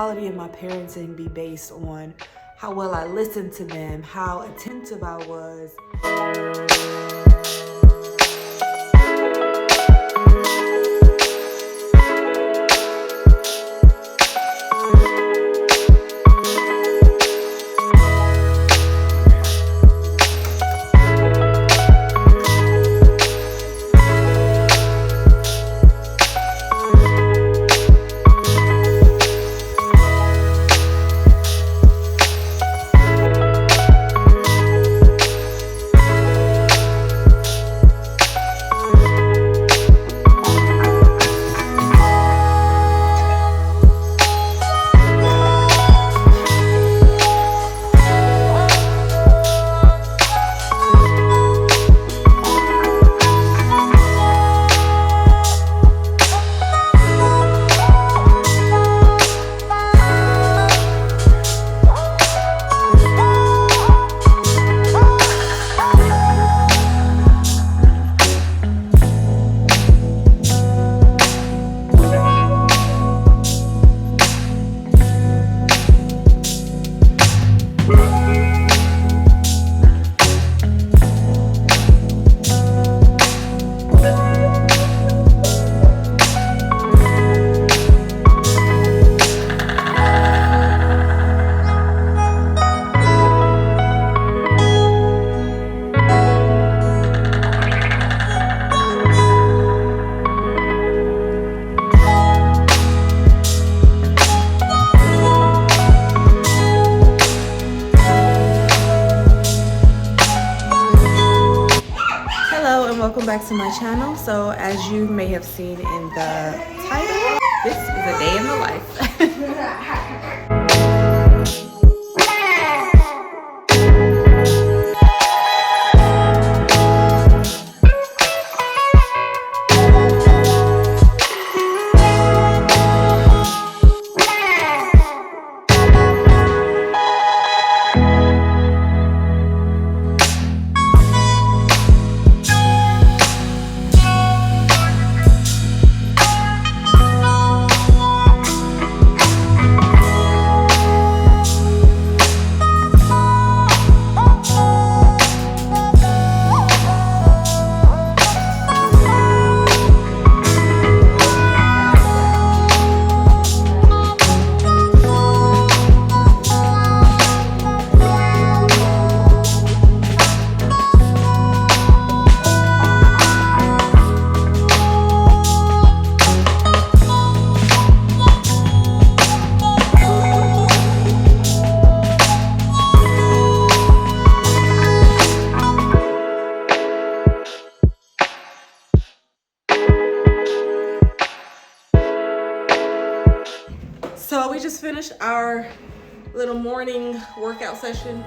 quality of my parenting be based on how well I listened to them, how attentive I was. Welcome back to my channel. So as you may have seen in the title, this is a day in the life. So we just finished our little morning workout session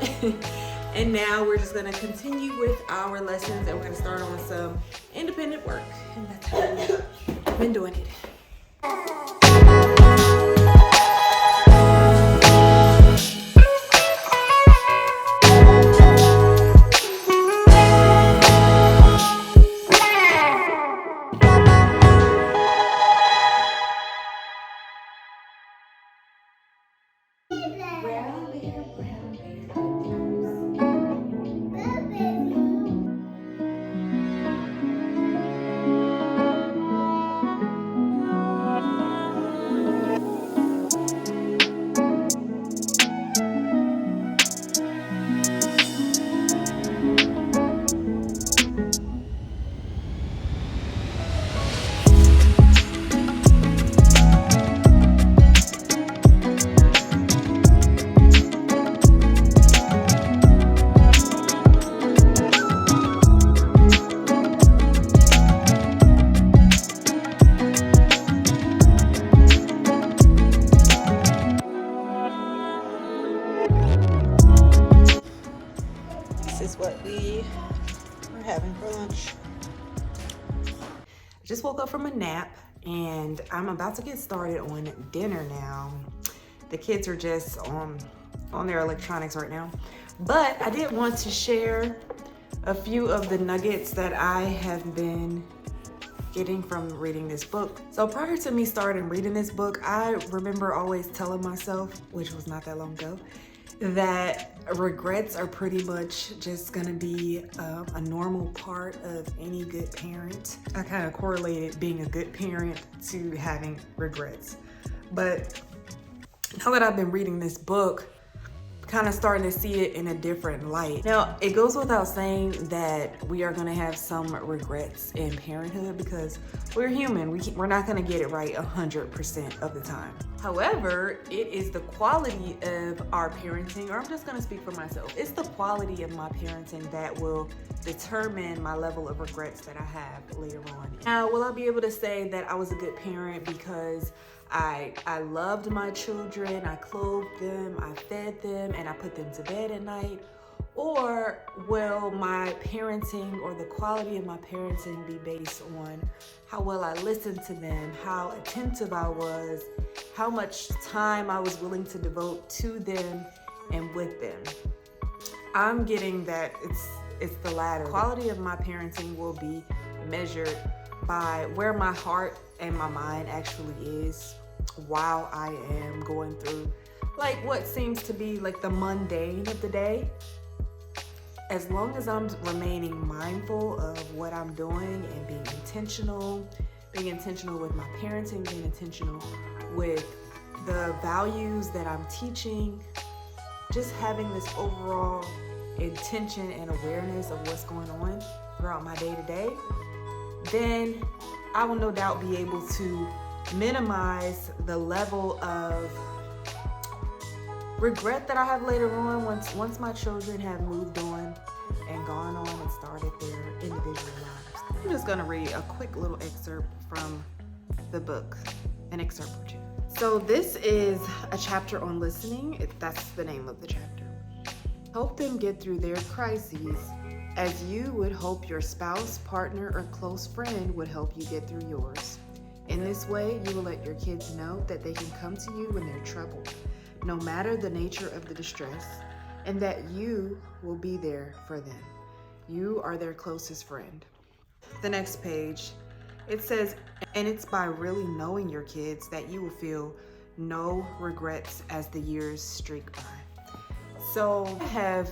and now we're just gonna continue with our lessons and we're gonna start on some independent work, and that's how we've been doing it. What we are having for lunch. I just woke up from a nap and I'm about to get started on dinner now. The kids are just on their electronics right now, but I did want to share a few of the nuggets that I have been getting from reading this book. So prior to me starting reading this book, I remember always telling myself, which was not that long ago, that regrets are pretty much just gonna be a normal part of any good parent. I kind of correlated being a good parent to having regrets. But now that I've been reading this book, kind of starting to see it in a different light. Now, it goes without saying that we are gonna have some regrets in parenthood because we're human. We're not gonna get it right 100% of the time. However, it is the quality of our parenting, or I'm just gonna speak for myself. It's the quality of my parenting that will determine my level of regrets that I have later on. Now, will I be able to say that I was a good parent because I loved my children, I clothed them, I fed them, and I put them to bed at night? Or will my parenting or the quality of my parenting be based on how well I listened to them, how attentive I was, how much time I was willing to devote to them and with them? I'm getting that it's the latter. The quality of my parenting will be measured by where my heart and my mind actually is while I am going through like what seems to be like the mundane of the day. As long as I'm remaining mindful of what I'm doing and being intentional with my parenting, being intentional with the values that I'm teaching, just having this overall intention and awareness of what's going on throughout my day-to-day, then I will no doubt be able to minimize the level of regret that I have later on once my children have moved on and gone on and started their individual lives. I'm just gonna read a quick little excerpt from the book, an excerpt or two. So this is a chapter on listening. That's the name of the chapter. Help them get through their crises as you would hope your spouse, partner, or close friend would help you get through yours. In this way, you will let your kids know that they can come to you when they're troubled, no matter the nature of the distress, and that you will be there for them. You are their closest friend. The next page, it says, and it's by really knowing your kids that you will feel no regrets as the years streak by. So I have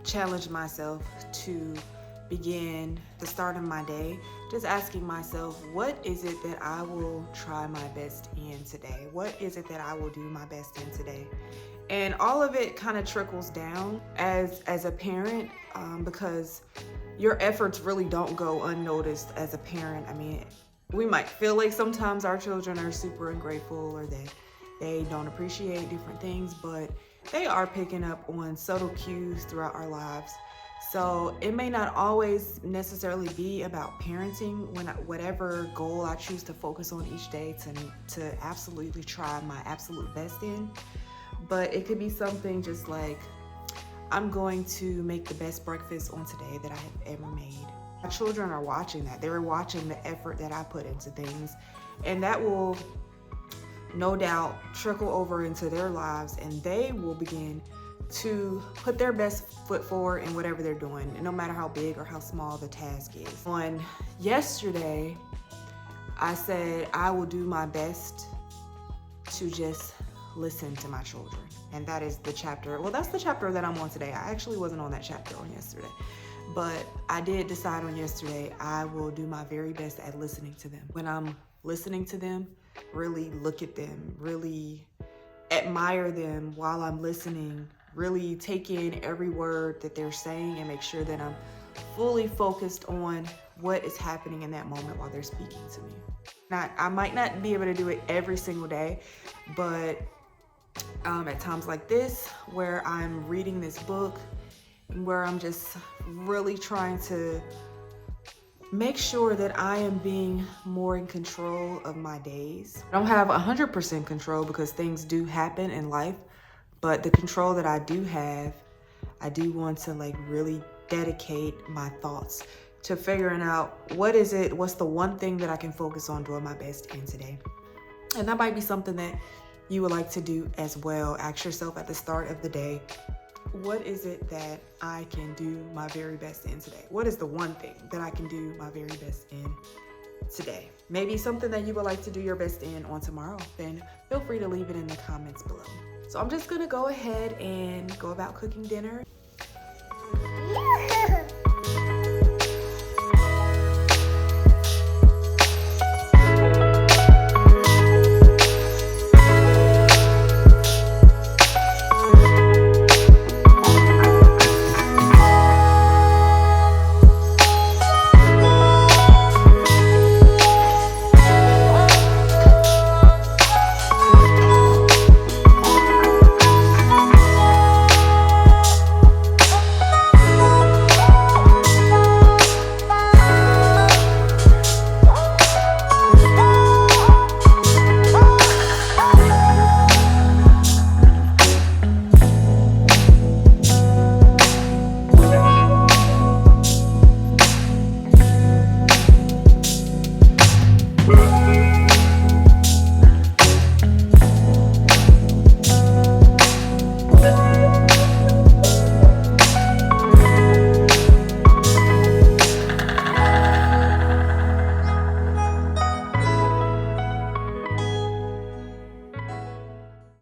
challenged myself to begin the start of my day just asking myself, what is it that I will try my best in today? What is it that I will do my best in today? And all of it kind of trickles down as a parent, because your efforts really don't go unnoticed as a parent. I mean, we might feel like sometimes our children are super ungrateful or that they don't appreciate different things, but they are picking up on subtle cues throughout our lives. So it may not always necessarily be about parenting whatever goal I choose to focus on each day to absolutely try my absolute best in. But it could be something just like, I'm going to make the best breakfast on today that I have ever made. My children are watching that. They're watching the effort that I put into things, and that will no doubt trickle over into their lives, and they will begin to put their best foot forward in whatever they're doing, no matter how big or how small the task is. On yesterday, I said I will do my best to just listen to my children. And that is the chapter, well, that's the chapter that I'm on today. I actually wasn't on that chapter on yesterday, but I did decide on yesterday I will do my very best at listening to them. When I'm listening to them, really look at them, really admire them while I'm listening, really take in every word that they're saying and make sure that I'm fully focused on what is happening in that moment while they're speaking to me. I might not be able to do it every single day, but at times like this, where I'm reading this book, where I'm just really trying to make sure that I am being more in control of my days. I don't have 100% control because things do happen in life, but the control that I do have, I do want to like really dedicate my thoughts to figuring out what's the one thing that I can focus on doing my best in today. And that might be something that you would like to do as well. Ask yourself at the start of the day, what is it that I can do my very best in today? What is the one thing that I can do my very best in today. Maybe something that you would like to do your best in on tomorrow, then feel free to leave it in the comments below. So I'm just gonna go ahead and go about cooking dinner.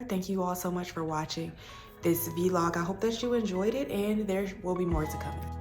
Thank you all so much for watching this vlog. I hope that you enjoyed it, and there will be more to come.